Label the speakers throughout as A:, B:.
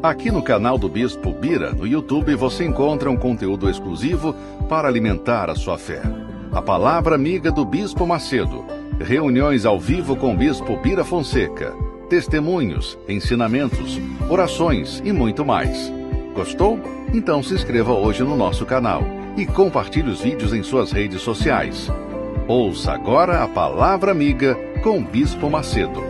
A: Aqui no canal do Bispo Bira, no YouTube, você encontra um conteúdo exclusivo para alimentar a sua fé. A Palavra Amiga do Bispo Macedo, reuniões ao vivo com o Bispo Bira Fonseca, testemunhos, ensinamentos, orações e muito mais. Gostou? Então se inscreva hoje no nosso canal e compartilhe os vídeos em suas redes sociais. Ouça agora a Palavra Amiga com o Bispo Macedo.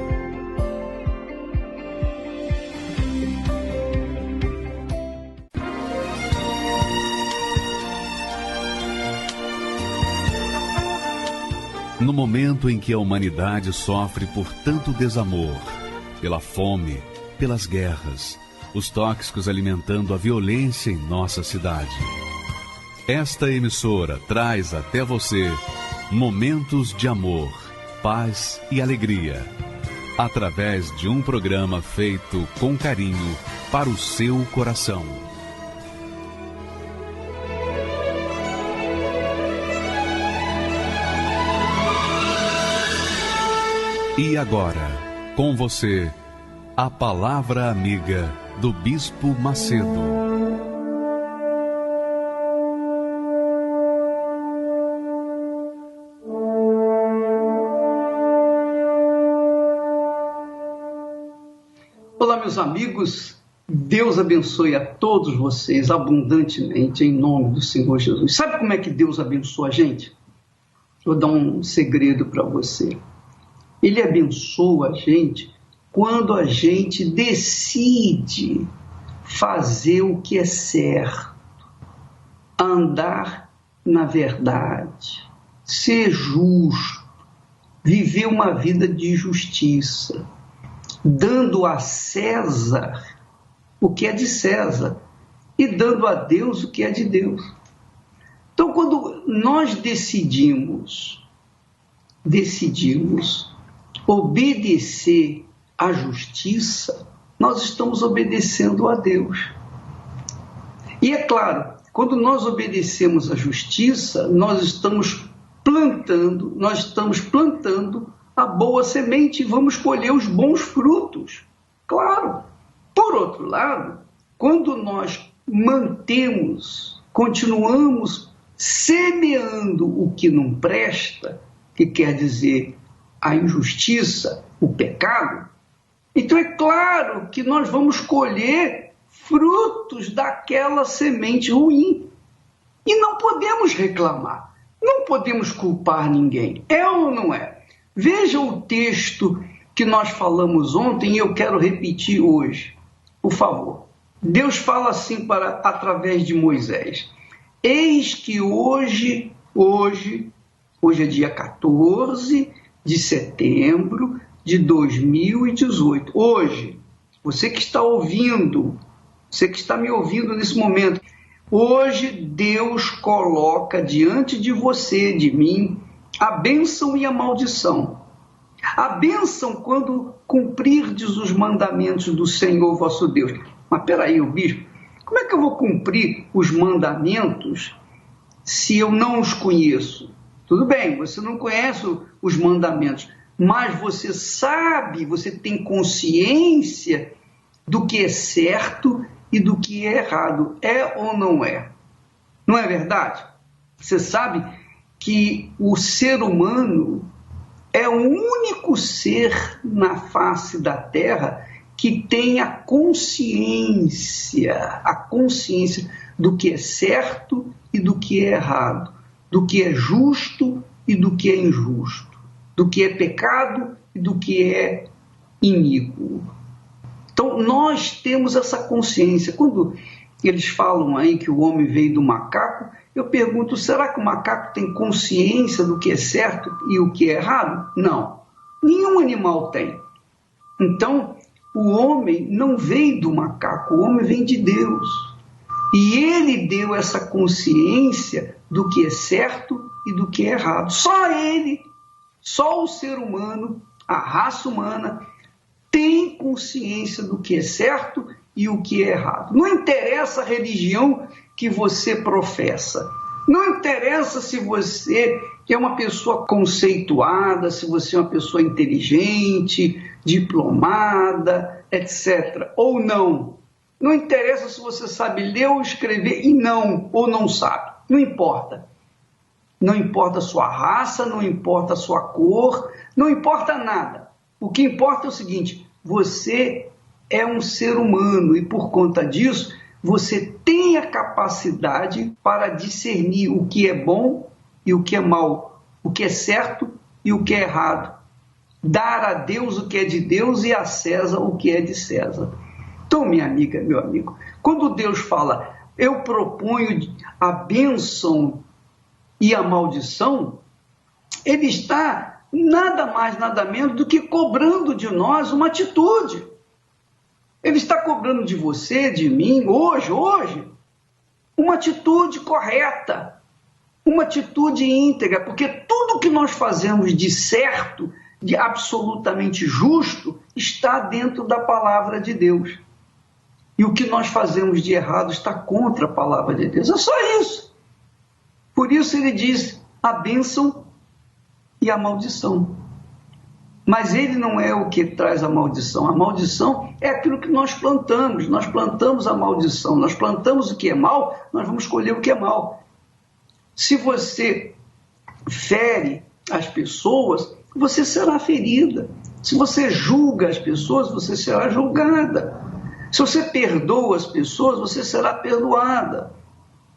A: No momento em que a humanidade sofre por tanto desamor, pela fome, pelas guerras, os tóxicos alimentando a violência em nossa cidade, esta emissora traz até você momentos de amor, paz e alegria, através de um programa feito com carinho para o seu coração. E agora, com você, a Palavra Amiga do Bispo Macedo.
B: Olá, meus amigos, Deus abençoe a todos vocês abundantemente em nome do Senhor Jesus. Sabe como é que Deus abençoa a gente? Vou dar um segredo para você. Ele abençoa a gente quando a gente decide fazer o que é certo, andar na verdade, ser justo, viver uma vida de justiça, dando a César o que é de César e dando a Deus o que é de Deus. Então, quando nós decidimos obedecer à justiça, nós estamos obedecendo a Deus. E é claro, quando nós obedecemos à justiça, nós estamos plantando a boa semente e vamos colher os bons frutos. Claro. Por outro lado, quando nós continuamos semeando o que não presta, que quer dizer a injustiça, o pecado, então é claro que nós vamos colher frutos daquela semente ruim. E não podemos reclamar, não podemos culpar ninguém. É ou não é? Veja o texto que nós falamos ontem e eu quero repetir hoje, por favor. Deus fala assim através de Moisés. Eis que hoje é dia 14 de setembro de 2018. Hoje, você que está ouvindo, você que está me ouvindo nesse momento, hoje Deus coloca diante de você, de mim, a bênção e a maldição. A bênção quando cumprirdes os mandamentos do Senhor vosso Deus. Mas peraí, o bispo, como é que eu vou cumprir os mandamentos se eu não os conheço? Tudo bem, você não conhece os mandamentos, mas você sabe, você tem consciência do que é certo e do que é errado. É ou não é? Não é verdade? Você sabe que o ser humano é o único ser na face da Terra que tem a consciência do que é certo e do que é errado, do que é justo e do que é injusto, do que é pecado e do que é iníquo. Então, nós temos essa consciência. Quando eles falam aí que o homem veio do macaco, eu pergunto, será que o macaco tem consciência do que é certo e o que é errado? Não, nenhum animal tem. Então, o homem não veio do macaco, o homem vem de Deus. E ele deu essa consciência do que é certo e do que é errado. Só ele, só o ser humano, a raça humana, tem consciência do que é certo e o que é errado. Não interessa a religião que você professa. Não interessa se você é uma pessoa conceituada, se você é uma pessoa inteligente, diplomada, etc. Ou não. Não interessa se você sabe ler ou escrever ou não sabe. Não importa. Não importa a sua raça, não importa a sua cor, não importa nada. O que importa é o seguinte: você é um ser humano e, por conta disso, você tem a capacidade para discernir o que é bom e o que é mal, o que é certo e o que é errado. Dar a Deus o que é de Deus e a César o que é de César. Então, minha amiga, meu amigo, quando Deus fala, eu proponho a bênção e a maldição, ele está nada mais, nada menos do que cobrando de nós uma atitude. Ele está cobrando de você, de mim, hoje, uma atitude correta, uma atitude íntegra, porque tudo que nós fazemos de certo, de absolutamente justo, está dentro da palavra de Deus. E o que nós fazemos de errado está contra a palavra de Deus. É só isso. Por isso ele diz a bênção e a maldição. Mas ele não é o que traz a maldição. A maldição é aquilo que nós plantamos. Nós plantamos a maldição. Nós plantamos o que é mal, nós vamos colher o que é mal. Se você fere as pessoas, você será ferida. Se você julga as pessoas, você será julgada. Se você perdoa as pessoas, você será perdoada.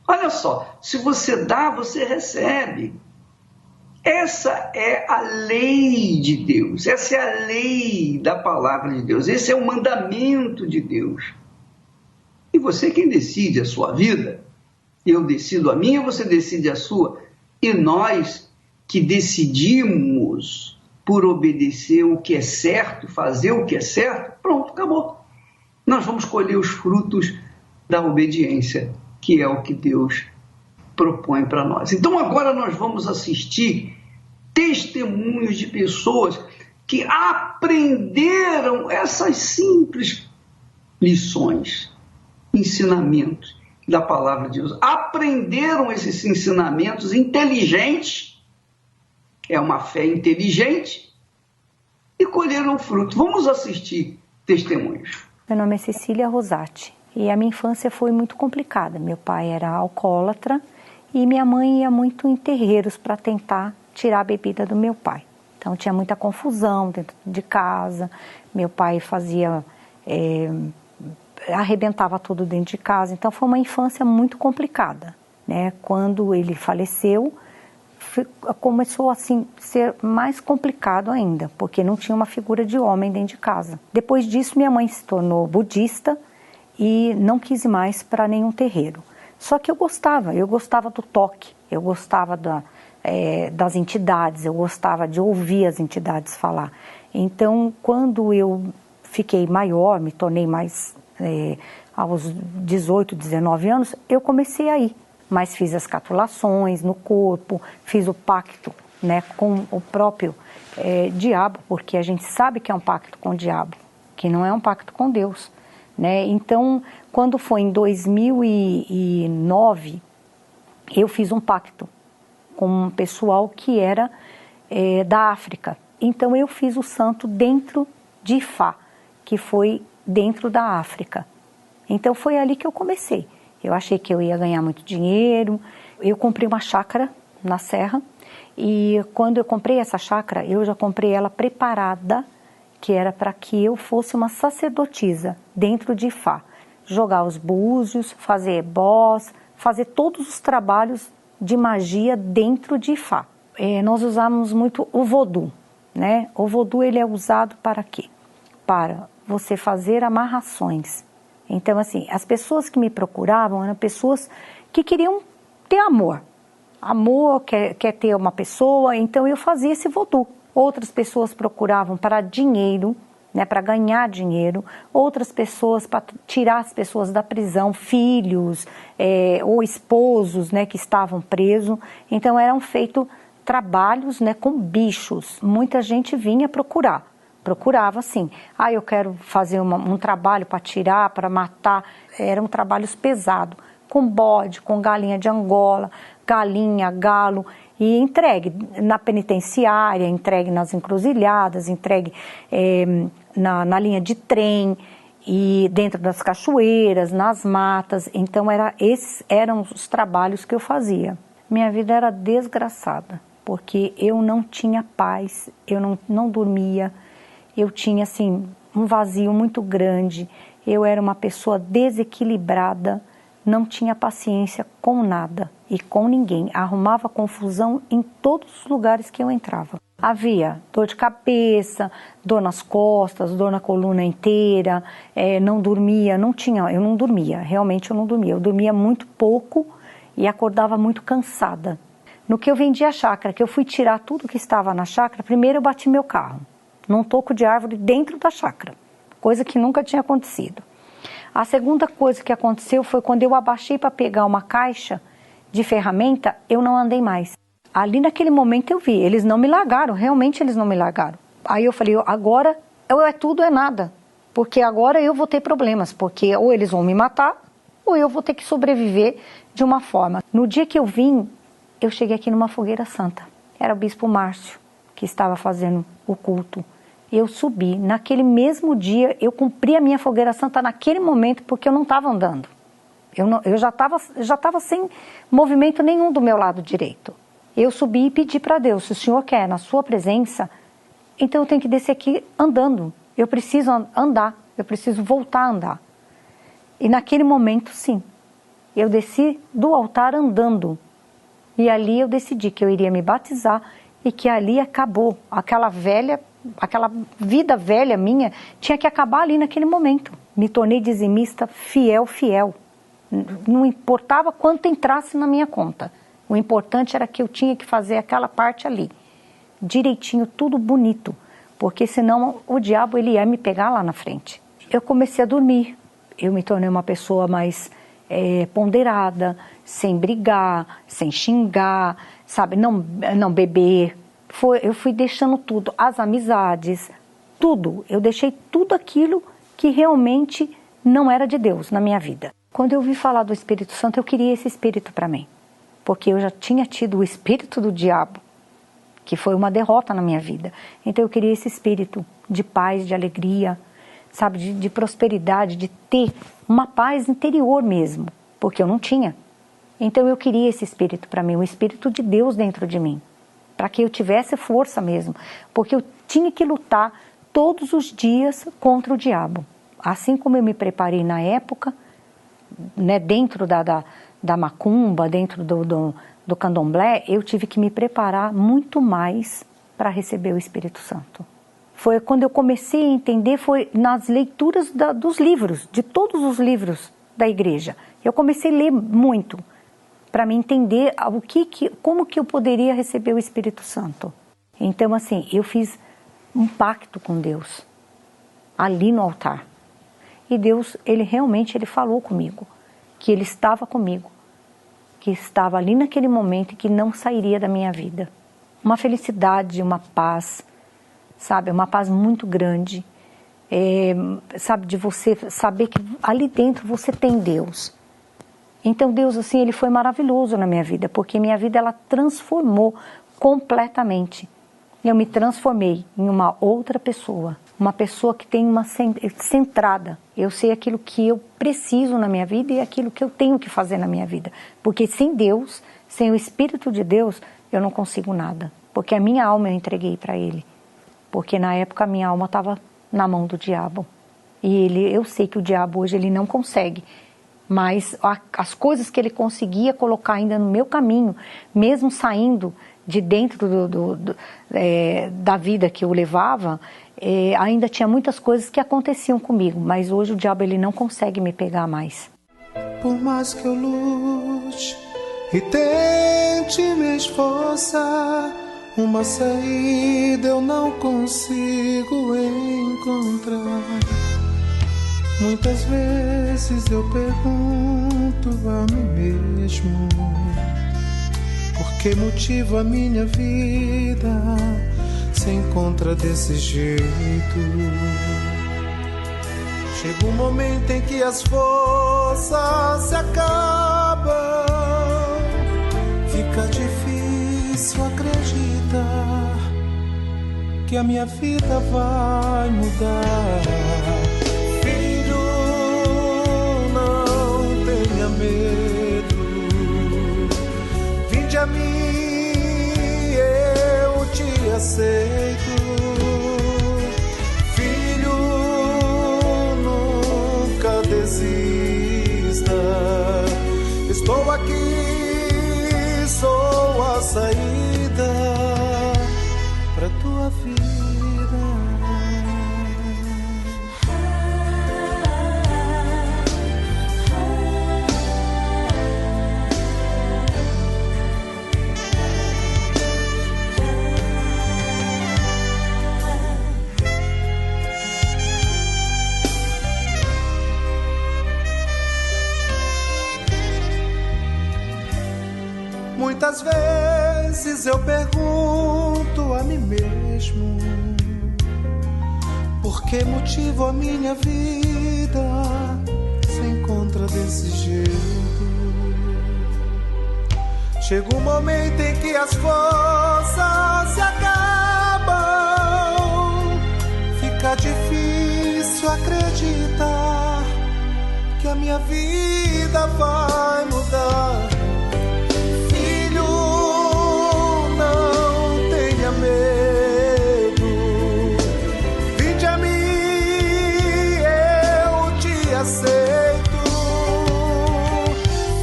B: Olha só, se você dá, você recebe. Essa é a lei de Deus, essa é a lei da palavra de Deus, esse é o mandamento de Deus. E você quem decide a sua vida, eu decido a minha, você decide a sua. E nós que decidimos por obedecer o que é certo, fazer o que é certo, pronto, acabou. Nós vamos colher os frutos da obediência, que é o que Deus propõe para nós. Então agora nós vamos assistir testemunhos de pessoas que aprenderam essas simples lições, ensinamentos da palavra de Deus. Aprenderam esses ensinamentos inteligentes, é uma fé inteligente, e colheram fruto. Vamos assistir testemunhos.
C: Meu nome é Cecília Rosati e a minha infância foi muito complicada. Meu pai era alcoólatra e minha mãe ia muito em terreiros para tentar tirar a bebida do meu pai. Então tinha muita confusão dentro de casa, meu pai fazia, arrebentava tudo dentro de casa. Então foi uma infância muito complicada, né? Quando ele faleceu, começou assim a ser mais complicado ainda, porque não tinha uma figura de homem dentro de casa. Depois disso, minha mãe se tornou budista e não quis ir mais para nenhum terreiro. Só que eu gostava do toque, eu gostava das entidades, eu gostava de ouvir as entidades falar. Então, quando eu fiquei maior, me tornei mais aos 18, 19 anos, eu comecei a ir. Mas fiz as catulações no corpo, fiz o pacto, né, com o próprio diabo, porque a gente sabe que é um pacto com o diabo, que não é um pacto com Deus, né? Então, quando foi em 2009, eu fiz um pacto com um pessoal que era da África. Então, eu fiz o santo dentro de Ifá, que foi dentro da África. Então, foi ali que eu comecei. Eu achei que eu ia ganhar muito dinheiro. Eu comprei uma chácara na serra e quando eu comprei essa chácara, eu já comprei ela preparada, que era para que eu fosse uma sacerdotisa dentro de Ifá. Jogar os búzios, fazer ebós, fazer todos os trabalhos de magia dentro de Ifá. Nós usamos muito o vodú, né? O vodú ele é usado para quê? Para você fazer amarrações. Então, assim, as pessoas que me procuravam eram pessoas que queriam ter amor. Amor, quer ter uma pessoa, então eu fazia esse vodú. Outras pessoas procuravam para dinheiro, né, para ganhar dinheiro. Outras pessoas para tirar as pessoas da prisão, filhos ou esposos, né, que estavam presos. Então, eram feitos trabalhos, né, com bichos. Muita gente vinha procurar. Procurava assim, eu quero fazer um trabalho para tirar, para matar. Eram trabalhos pesados, com bode, com galinha de Angola, galinha, galo, e entregue na penitenciária, entregue nas encruzilhadas, entregue na linha de trem. e dentro das cachoeiras, nas matas. Então esses eram os trabalhos que eu fazia. Minha vida era desgraçada, porque eu não tinha paz, eu não dormia, eu tinha assim um vazio muito grande, eu era uma pessoa desequilibrada, não tinha paciência com nada e com ninguém, arrumava confusão em todos os lugares que eu entrava. Havia dor de cabeça, dor nas costas, dor na coluna inteira, não dormia, eu não dormia, realmente eu não dormia. Eu dormia muito pouco e acordava muito cansada. No que eu vendi a chácara, que eu fui tirar tudo que estava na chácara, primeiro eu bati meu carro, num toco de árvore dentro da chácara, coisa que nunca tinha acontecido. A segunda coisa que aconteceu foi quando eu abaixei para pegar uma caixa de ferramenta, eu não andei mais. Ali naquele momento eu vi, eles não me largaram, realmente eles não me largaram. Aí eu falei, agora ou é tudo ou é nada, porque agora eu vou ter problemas, porque ou eles vão me matar, ou eu vou ter que sobreviver de uma forma. No dia que eu vim, eu cheguei aqui numa fogueira santa. Era o bispo Márcio que estava fazendo o culto. Eu subi, naquele mesmo dia, eu cumpri a minha fogueira santa naquele momento, porque eu não estava andando. Eu já estava sem movimento nenhum do meu lado direito. Eu subi e pedi para Deus, se o Senhor quer, na sua presença, então eu tenho que descer aqui andando. Eu preciso andar, eu preciso voltar a andar. E naquele momento, sim, eu desci do altar andando. E ali eu decidi que eu iria me batizar e que ali acabou. Aquela vida velha minha tinha que acabar ali naquele momento. Me tornei dizimista fiel. Não importava quanto entrasse na minha conta. O importante era que eu tinha que fazer aquela parte ali, direitinho, tudo bonito, porque senão o diabo ele ia me pegar lá na frente. Eu comecei a dormir, eu me tornei uma pessoa mais ponderada, sem brigar, sem xingar, sabe, não beber. Eu fui deixando tudo, as amizades, tudo. Eu deixei tudo aquilo que realmente não era de Deus na minha vida. Quando eu ouvi falar do Espírito Santo, eu queria esse Espírito para mim. Porque eu já tinha tido o espírito do diabo, que foi uma derrota na minha vida. Então eu queria esse espírito de paz, de alegria, sabe, de prosperidade, de ter uma paz interior mesmo, porque eu não tinha. Então eu queria esse espírito para mim, o espírito de Deus dentro de mim, para que eu tivesse força mesmo, porque eu tinha que lutar todos os dias contra o diabo. Assim como eu me preparei na época, né, dentro da macumba, dentro do candomblé, eu tive que me preparar muito mais para receber o Espírito Santo. Foi quando eu comecei a entender, foi nas leituras dos livros, de todos os livros da igreja. Eu comecei a ler muito, para me entender como que eu poderia receber o Espírito Santo. Então, assim, eu fiz um pacto com Deus, ali no altar. E Deus, Ele falou comigo, que Ele estava comigo, que estava ali naquele momento e que não sairia da minha vida. Uma felicidade, uma paz, sabe, uma paz muito grande, sabe, de você saber que ali dentro você tem Deus. Então Deus, assim, Ele foi maravilhoso na minha vida, porque minha vida, ela transformou completamente. Eu me transformei em uma outra pessoa, uma pessoa que tem uma centrada. Eu sei aquilo que eu preciso na minha vida e aquilo que eu tenho que fazer na minha vida. Porque sem Deus, sem o Espírito de Deus, eu não consigo nada. Porque a minha alma eu entreguei para Ele. Porque na época a minha alma estava na mão do diabo. E eu sei que o diabo hoje ele não consegue. Mas as coisas que ele conseguia colocar ainda no meu caminho, mesmo saindo de dentro da vida que eu levava, ainda tinha muitas coisas que aconteciam comigo, mas hoje o diabo ele não consegue me pegar mais.
D: Por mais que eu lute e tente me esforçar, uma saída eu não consigo encontrar. Muitas vezes eu pergunto a mim mesmo, por que motivo a minha vida se encontra desse jeito? Chega um momento em que as forças se acabam, fica difícil acreditar que a minha vida vai mudar. Filho aqui, sou a saída pra tua vida. Muitas vezes eu pergunto a mim mesmo: por que motivo a minha vida se encontra desse jeito? Chega um momento em que as forças se acabam, fica difícil acreditar que a minha vida vai mudar. Medo, vinde a mim, eu te aceito.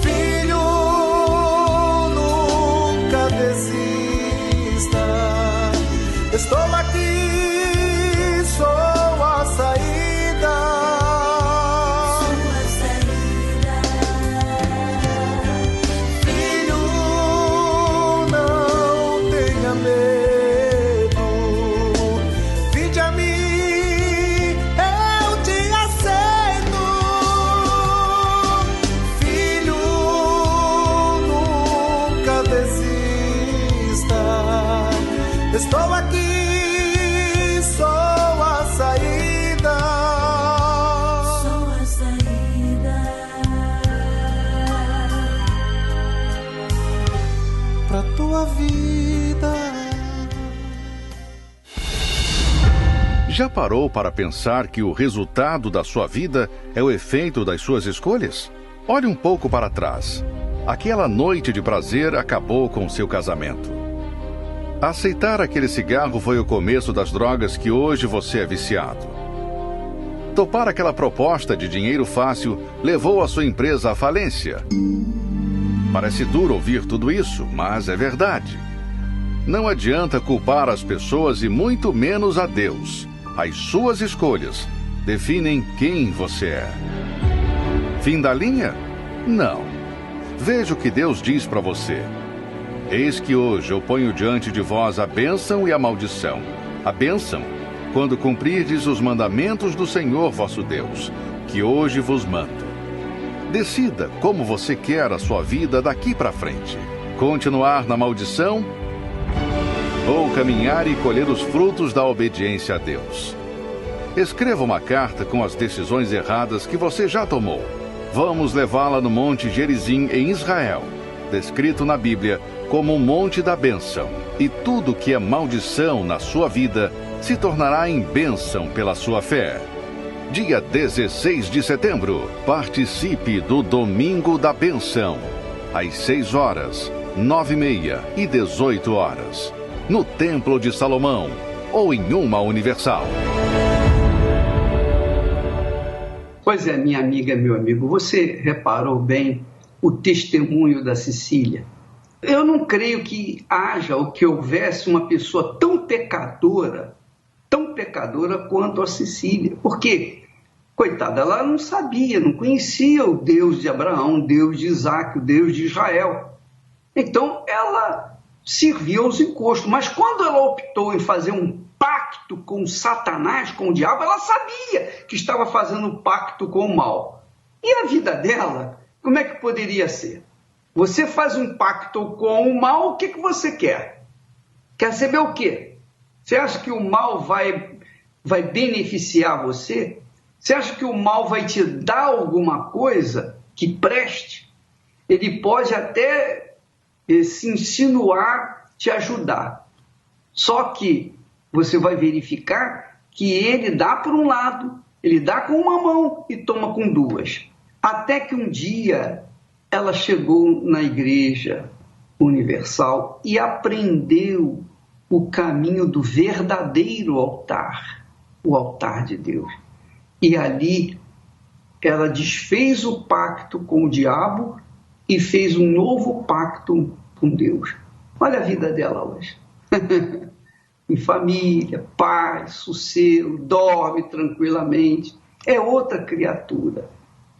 D: Filho, nunca desista. Estou aqui, sou a saída. Filho, não tenha medo. Estou aqui, sou a saída. Sou a saída pra tua vida.
A: Já parou para pensar que o resultado da sua vida é o efeito das suas escolhas? Olhe um pouco para trás. Aquela noite de prazer acabou com seu casamento. Aceitar aquele cigarro foi o começo das drogas que hoje você é viciado. Topar aquela proposta de dinheiro fácil levou a sua empresa à falência. Parece duro ouvir tudo isso, mas é verdade. Não adianta culpar as pessoas e muito menos a Deus. As suas escolhas definem quem você é. Fim da linha? Não. Veja o que Deus diz para você. Eis que hoje eu ponho diante de vós a bênção e a maldição. A bênção, quando cumprirdes os mandamentos do Senhor vosso Deus, que hoje vos mando. Decida como você quer a sua vida daqui para frente. Continuar na maldição ou caminhar e colher os frutos da obediência a Deus. Escreva uma carta com as decisões erradas que você já tomou. Vamos levá-la no Monte Gerizim, em Israel, descrito na Bíblia como um monte da bênção, e tudo que é maldição na sua vida se tornará em bênção pela sua fé. Dia 16 de setembro, participe do Domingo da Bênção, às 6 horas, 9h30 e 18 horas, no Templo de Salomão ou em uma Universal.
B: Pois é, minha amiga, meu amigo, você reparou bem o testemunho da Cecília. Eu não creio que haja ou que houvesse uma pessoa tão pecadora quanto a Cecília. Porque, coitada, ela não sabia, não conhecia o Deus de Abraão, o Deus de Isaac, o Deus de Israel. Então, ela servia aos encostos. Mas quando ela optou em fazer um pacto com Satanás, com o diabo, ela sabia que estava fazendo um pacto com o mal. E a vida dela, como é que poderia ser? Você faz um pacto com o mal, o que você quer? Quer saber o quê? Você acha que o mal vai beneficiar você? Você acha que o mal vai te dar alguma coisa que preste? Ele pode até se insinuar, te ajudar. Só que você vai verificar que ele dá por um lado, ele dá com uma mão e toma com duas. Até que um dia ela chegou na Igreja Universal e aprendeu o caminho do verdadeiro altar, o altar de Deus. E ali ela desfez o pacto com o diabo e fez um novo pacto com Deus. Olha a vida dela hoje. Em família, paz, sossego, dorme tranquilamente. É outra criatura.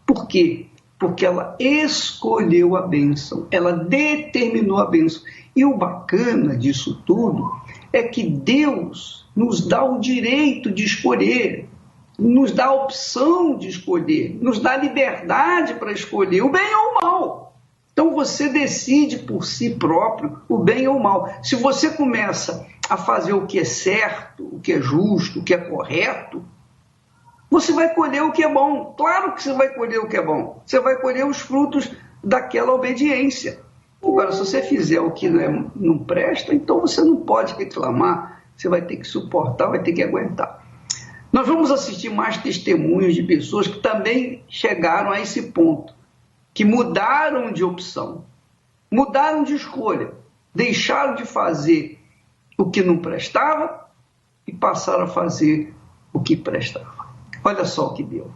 B: Por quê? Porque ela escolheu a bênção, ela determinou a bênção. E o bacana disso tudo é que Deus nos dá o direito de escolher, nos dá a opção de escolher, nos dá liberdade para escolher o bem ou o mal. Então você decide por si próprio o bem ou o mal. Se você começa a fazer o que é certo, o que é justo, o que é correto, você vai colher o que é bom. Claro que você vai colher o que é bom. Você vai colher os frutos daquela obediência. Agora, se você fizer o que não presta, então você não pode reclamar. Você vai ter que suportar, vai ter que aguentar. Nós vamos assistir mais testemunhos de pessoas que também chegaram a esse ponto, que mudaram de opção, mudaram de escolha, deixaram de fazer o que não prestava e passaram a fazer o que prestava. Olha só o que deu.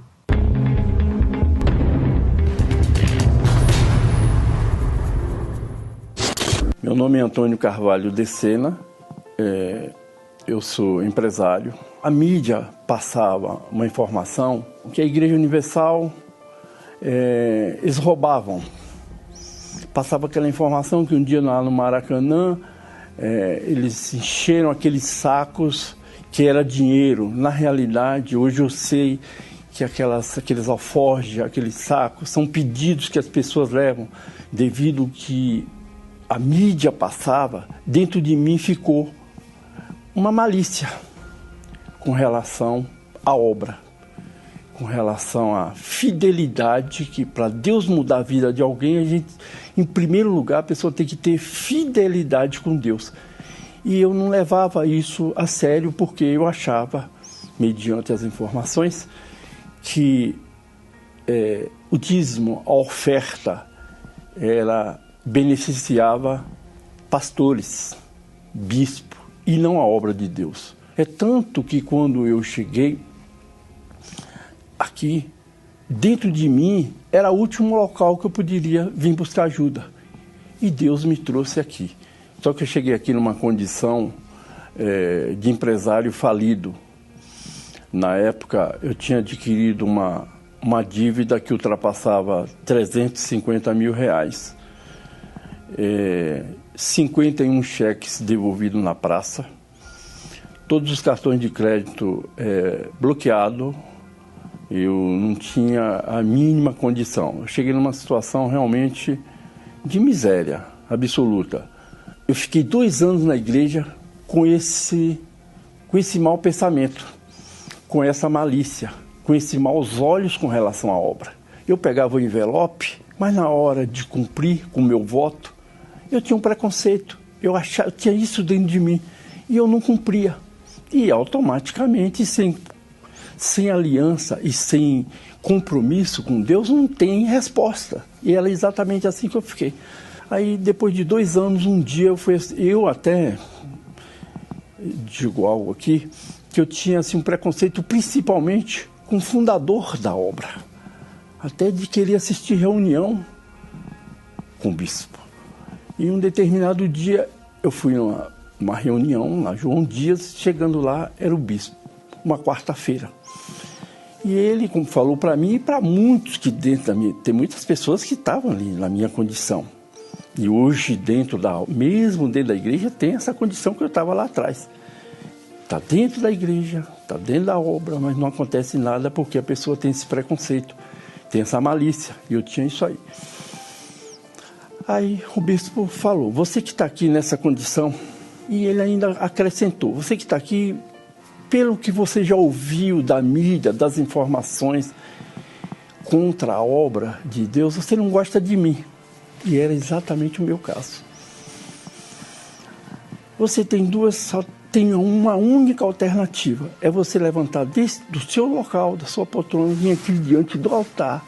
E: Meu nome é Antônio Carvalho de Sena, eu sou empresário. A mídia passava uma informação que a Igreja Universal, eles roubavam. Passava aquela informação que um dia lá no Maracanã, eles encheram aqueles sacos que era dinheiro. Na realidade, hoje eu sei que aqueles alforjes, aqueles sacos, são pedidos que as pessoas levam, devido que a mídia passava, dentro de mim ficou uma malícia com relação à obra, com relação à fidelidade, que para Deus mudar a vida de alguém, a gente, em primeiro lugar, a pessoa tem que ter fidelidade com Deus. E eu não levava isso a sério, porque eu achava, mediante as informações, que o dízimo, a oferta, ela beneficiava pastores, bispo, e não a obra de Deus. É tanto que quando eu cheguei aqui, dentro de mim, era o último local que eu poderia vir buscar ajuda. E Deus me trouxe aqui. Só que eu cheguei aqui numa condição de empresário falido. Na época, eu tinha adquirido uma dívida que ultrapassava 350 mil reais. 51 cheques devolvidos na praça, todos os cartões de crédito bloqueados. Eu não tinha a mínima condição. Eu cheguei numa situação realmente de miséria absoluta. Eu fiquei 2 anos na igreja com esse mau pensamento, com essa malícia, com esse maus olhos com relação à obra. Eu pegava o envelope, mas na hora de cumprir com o meu voto, eu tinha um preconceito. Eu tinha isso dentro de mim e eu não cumpria. E automaticamente, sem aliança e sem compromisso com Deus, não tem resposta. E era exatamente assim que eu fiquei. Aí, depois de 2 anos, um dia eu até digo algo aqui, que eu tinha assim, um preconceito principalmente com o fundador da obra, até de querer assistir reunião com o bispo. E um determinado dia eu fui numa reunião lá, João Dias, chegando lá era o bispo, uma quarta-feira. E ele, como falou para mim e para muitos que tem muitas pessoas que estavam ali na minha condição. E hoje, mesmo dentro da igreja, tem essa condição que eu estava lá atrás. Está dentro da igreja, está dentro da obra, mas não acontece nada porque a pessoa tem esse preconceito, tem essa malícia. E eu tinha isso aí. Aí o bispo falou, você que está aqui nessa condição, e ele ainda acrescentou, você que está aqui, pelo que você já ouviu da mídia, das informações contra a obra de Deus, você não gosta de mim. E era exatamente o meu caso. Você tem uma única alternativa, é você levantar do seu local, da sua poltrona, vir aqui diante do altar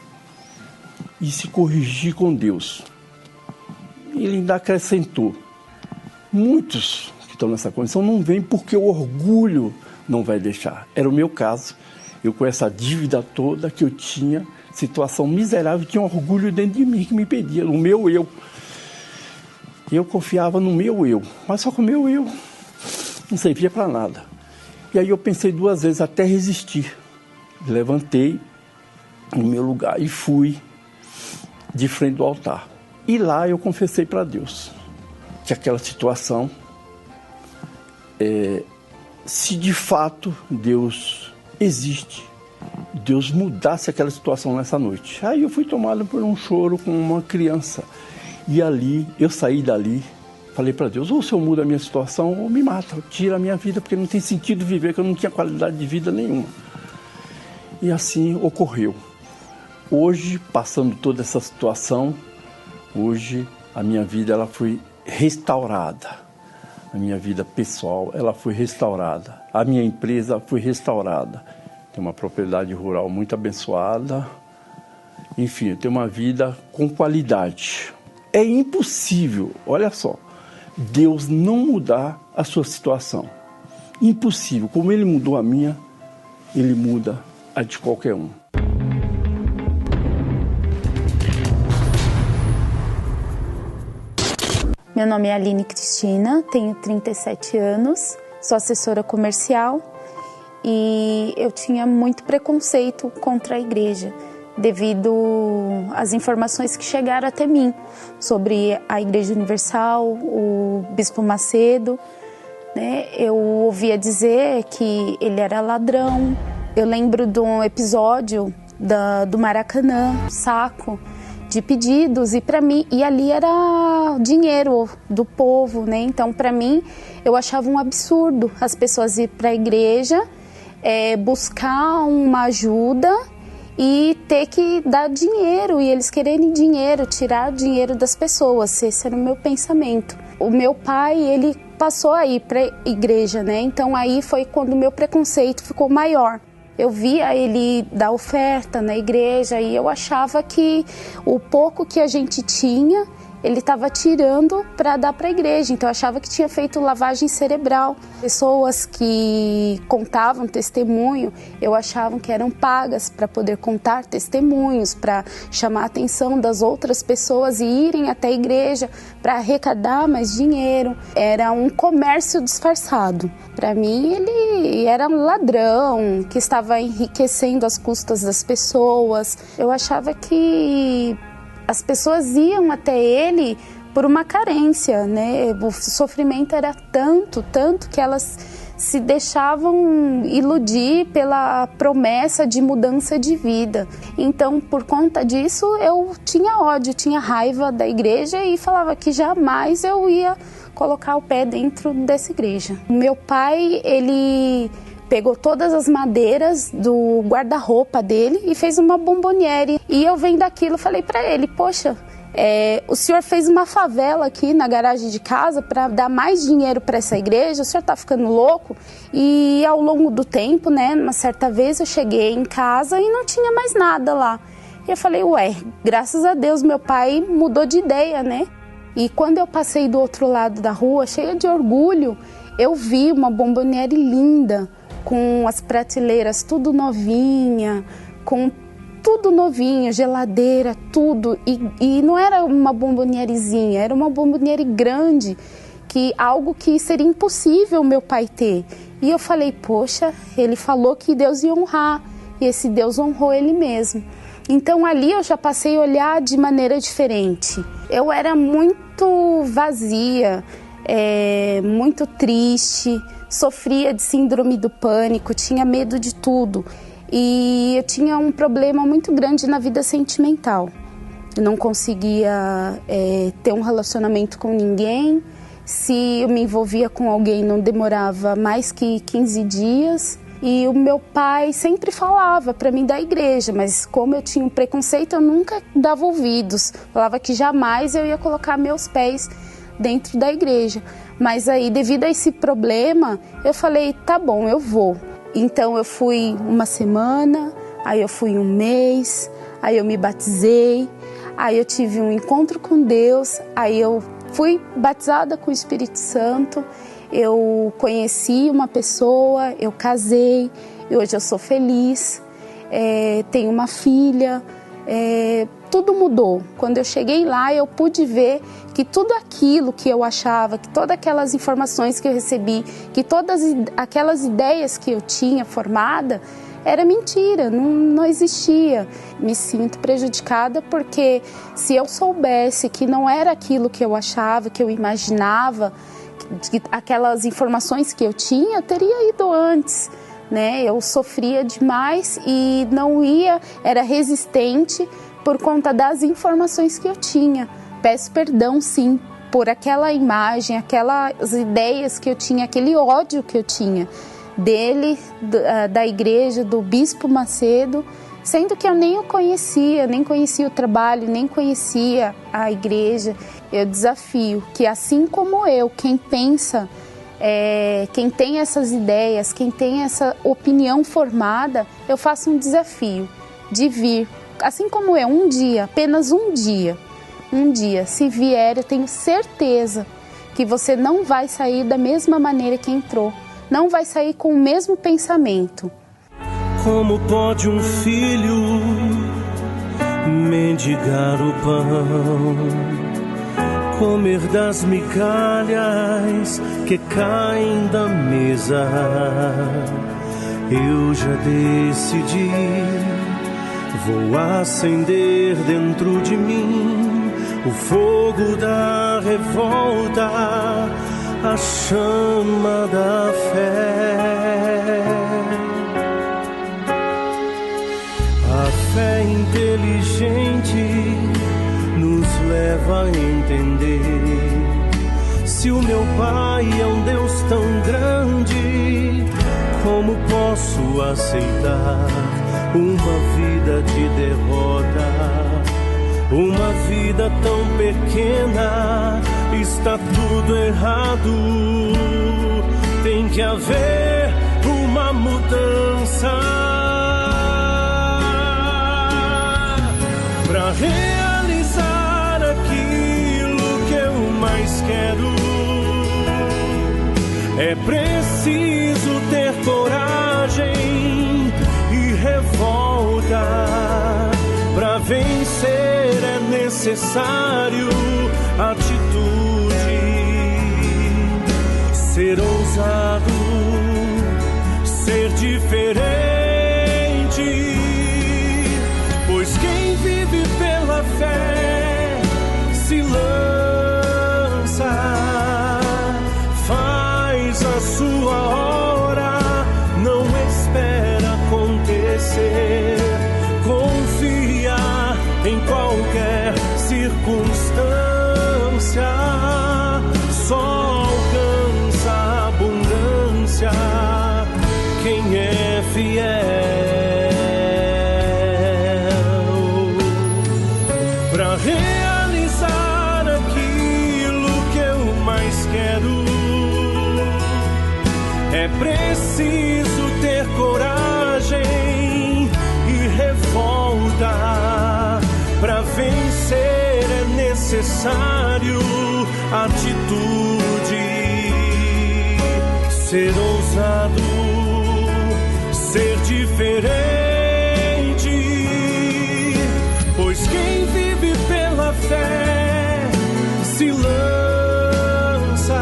E: e se corrigir com Deus. Ele ainda acrescentou, muitos que estão nessa condição não vêm porque o orgulho não vai deixar. Era o meu caso, eu com essa dívida toda que eu tinha, situação miserável, tinha um orgulho dentro de mim que me impedia, no meu eu. Eu confiava no meu eu, mas só que o meu eu não servia para nada. E aí eu pensei 2 vezes até resistir. Levantei no meu lugar e fui de frente do altar. E lá eu confessei para Deus que aquela situação, se de fato Deus existe, Deus mudasse aquela situação nessa noite. Aí eu fui tomado por um choro com uma criança. E ali, eu saí dali, falei para Deus, ou o Senhor muda a minha situação, ou me mata, tira a minha vida, porque não tem sentido viver, que eu não tinha qualidade de vida nenhuma. E assim ocorreu. Hoje, passando toda essa situação, hoje a minha vida ela foi restaurada. A minha vida pessoal ela foi restaurada. A minha empresa foi restaurada. Tenho uma propriedade rural muito abençoada. Enfim, eu tenho uma vida com qualidade. É impossível, olha só, Deus não mudar a sua situação. Impossível. Como Ele mudou a minha, Ele muda a de qualquer um.
F: Meu nome é Aline Cristina, tenho 37 anos, sou assessora comercial e eu tinha muito preconceito contra a igreja, devido às informações que chegaram até mim sobre a Igreja Universal, o Bispo Macedo, né? Eu ouvia dizer que ele era ladrão. Eu lembro de um episódio do Maracanã, saco de pedidos, e para mim, e ali era dinheiro do povo, né? Então, para mim, eu achava um absurdo as pessoas ir para a igreja, buscar uma ajuda e ter que dar dinheiro, e eles quererem dinheiro, tirar dinheiro das pessoas. Esse era o meu pensamento. O meu pai, ele passou a ir para a igreja, né? Então aí foi quando o meu preconceito ficou maior. Eu via ele dar oferta na igreja e eu achava que o pouco que a gente tinha, ele estava tirando para dar para a igreja. Então eu achava que tinha feito lavagem cerebral. Pessoas que contavam testemunho, eu achava que eram pagas para poder contar testemunhos, para chamar a atenção das outras pessoas e irem até a igreja para arrecadar mais dinheiro. Era um comércio disfarçado. Para mim, ele era um ladrão que estava enriquecendo às custas das pessoas. Eu achava que as pessoas iam até ele por uma carência, né? O sofrimento era tanto que elas se deixavam iludir pela promessa de mudança de vida. Então, por conta disso, eu tinha ódio, tinha raiva da igreja e falava que jamais eu ia colocar o pé dentro dessa igreja. O meu pai, ele pegou todas as madeiras do guarda-roupa dele e fez uma bomboniere. E eu vendo aquilo, falei para ele, poxa, o senhor fez uma favela aqui na garagem de casa para dar mais dinheiro para essa igreja, o senhor tá ficando louco? E ao longo do tempo, né, uma certa vez eu cheguei em casa e não tinha mais nada lá. E eu falei, graças a Deus meu pai mudou de ideia, né? E quando eu passei do outro lado da rua, cheia de orgulho, eu vi uma bomboniere linda, com as prateleiras tudo novinha, com tudo novinho, geladeira, tudo. E não era uma bombonierezinha, era uma bomboniere grande, algo que seria impossível meu pai ter. E eu falei, poxa, ele falou que Deus ia honrar, e esse Deus honrou ele mesmo. Então ali eu já passei a olhar de maneira diferente. Eu era muito vazia, muito triste, sofria de síndrome do pânico, tinha medo de tudo. E eu tinha um problema muito grande na vida sentimental. Eu não conseguia ter um relacionamento com ninguém. Se eu me envolvia com alguém, não demorava mais que 15 dias. E o meu pai sempre falava para mim da igreja, mas como eu tinha um preconceito, eu nunca dava ouvidos. Falava que jamais eu ia colocar meus pés dentro da igreja. Mas aí, devido a esse problema, eu falei, tá bom, eu vou. Então eu fui uma semana, aí eu fui um mês, aí eu me batizei, aí eu tive um encontro com Deus, aí eu fui batizada com o Espírito Santo, eu conheci uma pessoa, eu casei, e hoje eu sou feliz, tenho uma filha, tudo mudou. Quando eu cheguei lá, eu pude ver que tudo aquilo que eu achava, que todas aquelas informações que eu recebi, que todas aquelas ideias que eu tinha formada, era mentira, não existia. Me sinto prejudicada porque se eu soubesse que não era aquilo que eu achava, que eu imaginava, que aquelas informações que eu tinha, eu teria ido antes, né? Eu sofria demais e não ia, era resistente por conta das informações que eu tinha. Peço perdão, sim, por aquela imagem, aquelas ideias que eu tinha, aquele ódio que eu tinha dele, da igreja, do Bispo Macedo, sendo que eu nem o conhecia, nem conhecia o trabalho, nem conhecia a igreja. Eu desafio que, assim como eu, quem pensa, quem tem essas ideias, quem tem essa opinião formada, eu faço um desafio de vir, assim como eu, um dia, apenas um dia, se vier, eu tenho certeza que você não vai sair da mesma maneira que entrou, não vai sair com o mesmo pensamento.
G: Como pode um filho mendigar o pão, comer das migalhas que caem da mesa? Eu já decidi, vou acender dentro de mim o fogo da revolta, a chama da fé. A fé inteligente nos leva a entender: se o meu Pai é um Deus tão grande, como posso aceitar uma vida de derrota? Uma vida tão pequena, está tudo errado. Tem que haver uma mudança para realizar aquilo que eu mais quero. É preciso ter coragem e revolta. Para vencer é necessário atitude, ser ousado, ser diferente, pois quem vive pela fé se lança, faz a sua hora, não espera acontecer, confia em qualquer circunstância, só alcança a abundância quem é fiel. Para realizar aquilo que eu mais quero, é preciso ter coragem e revolta. Para vencer é necessário atitude, ser ousado, ser diferente, pois quem vive pela fé se lança,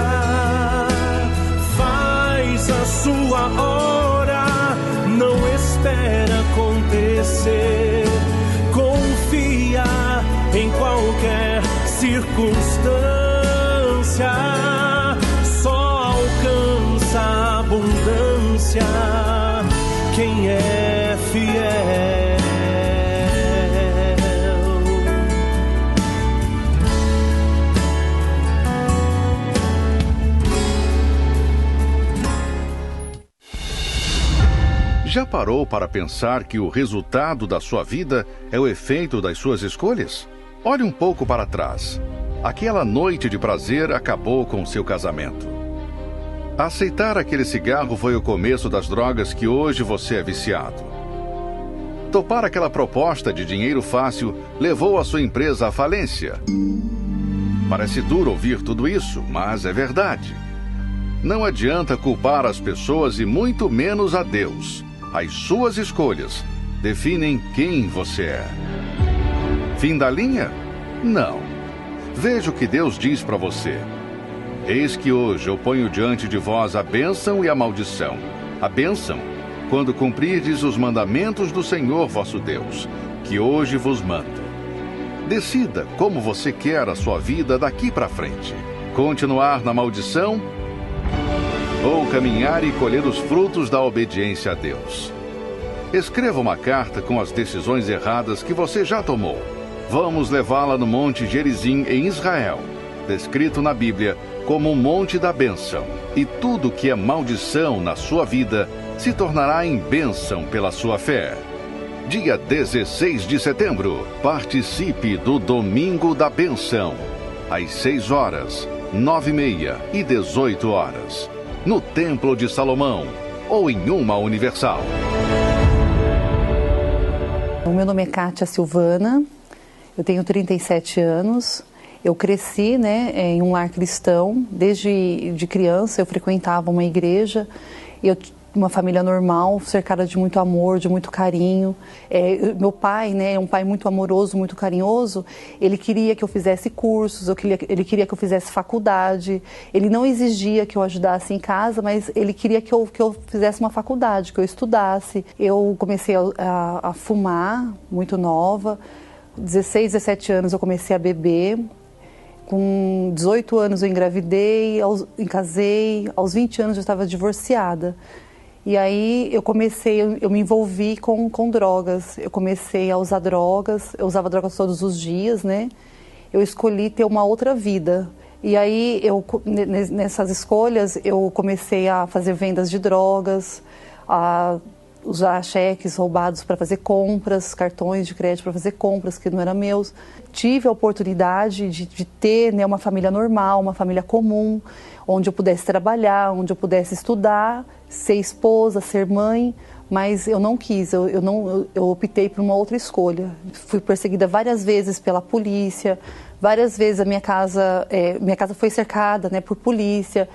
G: faz a sua hora, não espera acontecer, confia em qualquer circunstância, só alcança a abundância quem é fiel.
A: Já parou para pensar que o resultado da sua vida é o efeito das suas escolhas? Olhe um pouco para trás. Aquela noite de prazer acabou com seu casamento. Aceitar aquele cigarro foi o começo das drogas que hoje você é viciado. Topar aquela proposta de dinheiro fácil levou a sua empresa à falência. Parece duro ouvir tudo isso, mas é verdade. Não adianta culpar as pessoas e muito menos a Deus. As suas escolhas definem quem você é. Fim da linha? Não. Veja o que Deus diz para você. Eis que hoje eu ponho diante de vós a bênção e a maldição. A bênção, quando cumprirdes os mandamentos do Senhor vosso Deus, que hoje vos mando. Decida como você quer a sua vida daqui para frente. Continuar na maldição ou caminhar e colher os frutos da obediência a Deus. Escreva uma carta com as decisões erradas que você já tomou. Vamos levá-la no Monte Gerizim, em Israel, descrito na Bíblia como um monte da bênção. E tudo que é maldição na sua vida se tornará em bênção pela sua fé. Dia 16 de setembro, participe do Domingo da Bênção, às 6 horas, 9h30 e 18 horas, no Templo de Salomão ou em uma Universal.
H: O meu nome é Kátia Silvana, eu tenho 37 anos, eu cresci, em um lar cristão, desde criança eu frequentava uma igreja, uma família normal, cercada de muito amor, de muito carinho. Meu pai, é um pai muito amoroso, muito carinhoso, ele queria que eu fizesse cursos, ele queria que eu fizesse faculdade, ele não exigia que eu ajudasse em casa, mas ele queria que eu fizesse uma faculdade, que eu estudasse. Eu comecei a fumar, muito nova, 16, 17 anos eu comecei a beber, com 18 anos eu engravidei, casei, aos 20 anos eu estava divorciada. E aí eu me envolvi com drogas, eu comecei a usar drogas, eu usava drogas todos os dias, Eu escolhi ter uma outra vida. E aí, nessas escolhas, eu comecei a fazer vendas de drogas, a usar cheques roubados para fazer compras, cartões de crédito para fazer compras que não eram meus. Tive a oportunidade de ter uma família normal, uma família comum, onde eu pudesse trabalhar, onde eu pudesse estudar, ser esposa, ser mãe, mas eu não quis, eu optei por uma outra escolha. Fui perseguida várias vezes pela polícia, várias vezes a minha casa foi cercada por polícia.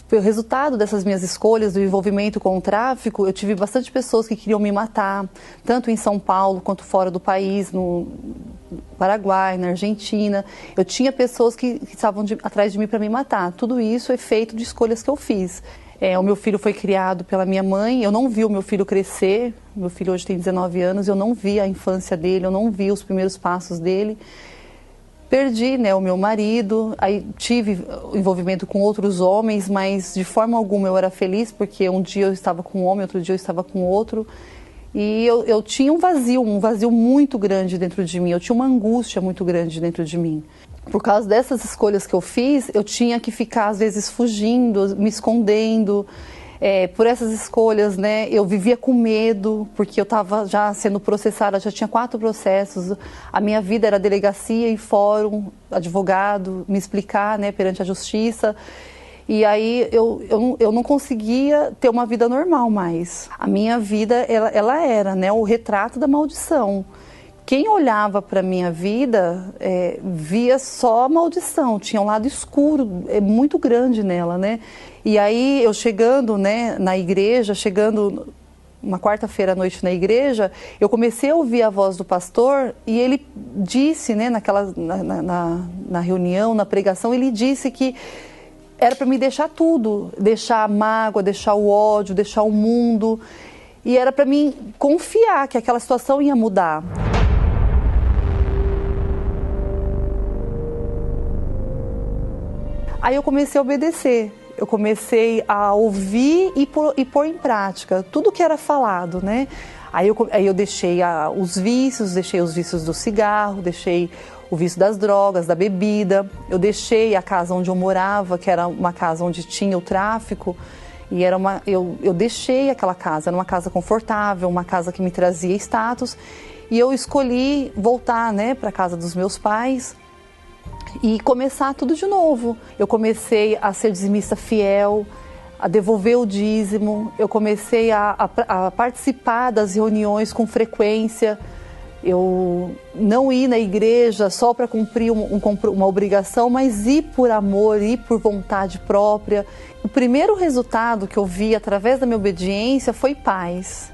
H: Pelo resultado dessas minhas escolhas, do envolvimento com o tráfico, eu tive bastante pessoas que queriam me matar, tanto em São Paulo quanto fora do país, no Paraguai, na Argentina. Eu tinha pessoas que estavam atrás de mim para me matar. Tudo isso é feito de escolhas que eu fiz. O meu filho foi criado pela minha mãe, eu não vi o meu filho crescer, meu filho hoje tem 19 anos, eu não vi a infância dele, eu não vi os primeiros passos dele. Perdi o meu marido, aí tive envolvimento com outros homens, mas de forma alguma eu era feliz, porque um dia eu estava com um homem, outro dia eu estava com outro. E eu tinha um vazio muito grande dentro de mim, eu tinha uma angústia muito grande dentro de mim. Por causa dessas escolhas que eu fiz, eu tinha que ficar às vezes fugindo, me escondendo. Por essas escolhas, eu vivia com medo, porque eu estava já sendo processada, já tinha 4 processos. A minha vida era delegacia e fórum, advogado, me explicar perante a justiça. E aí eu não conseguia ter uma vida normal mais. A minha vida, ela era o retrato da maldição. Quem olhava para a minha vida via só a maldição, tinha um lado escuro, muito grande nela, E aí eu chegando na igreja, chegando uma quarta-feira à noite na igreja, eu comecei a ouvir a voz do pastor e ele disse, na reunião, na pregação, ele disse que era para me deixar tudo, deixar a mágoa, deixar o ódio, deixar o mundo, e era para mim confiar que aquela situação ia mudar. Aí eu comecei a obedecer, eu comecei a ouvir e pôr em prática tudo que era falado, Aí eu deixei os vícios do cigarro, deixei o vício das drogas, da bebida, eu deixei a casa onde eu morava, que era uma casa onde tinha o tráfico, e eu deixei aquela casa, era uma casa confortável, uma casa que me trazia status, e eu escolhi voltar para a casa dos meus pais, e começar tudo de novo. Eu comecei a ser dizimista fiel, a devolver o dízimo, eu comecei a participar das reuniões com frequência, eu não ir na igreja só para cumprir uma obrigação, mas ir por amor, ir por vontade própria. O primeiro resultado que eu vi através da minha obediência foi paz.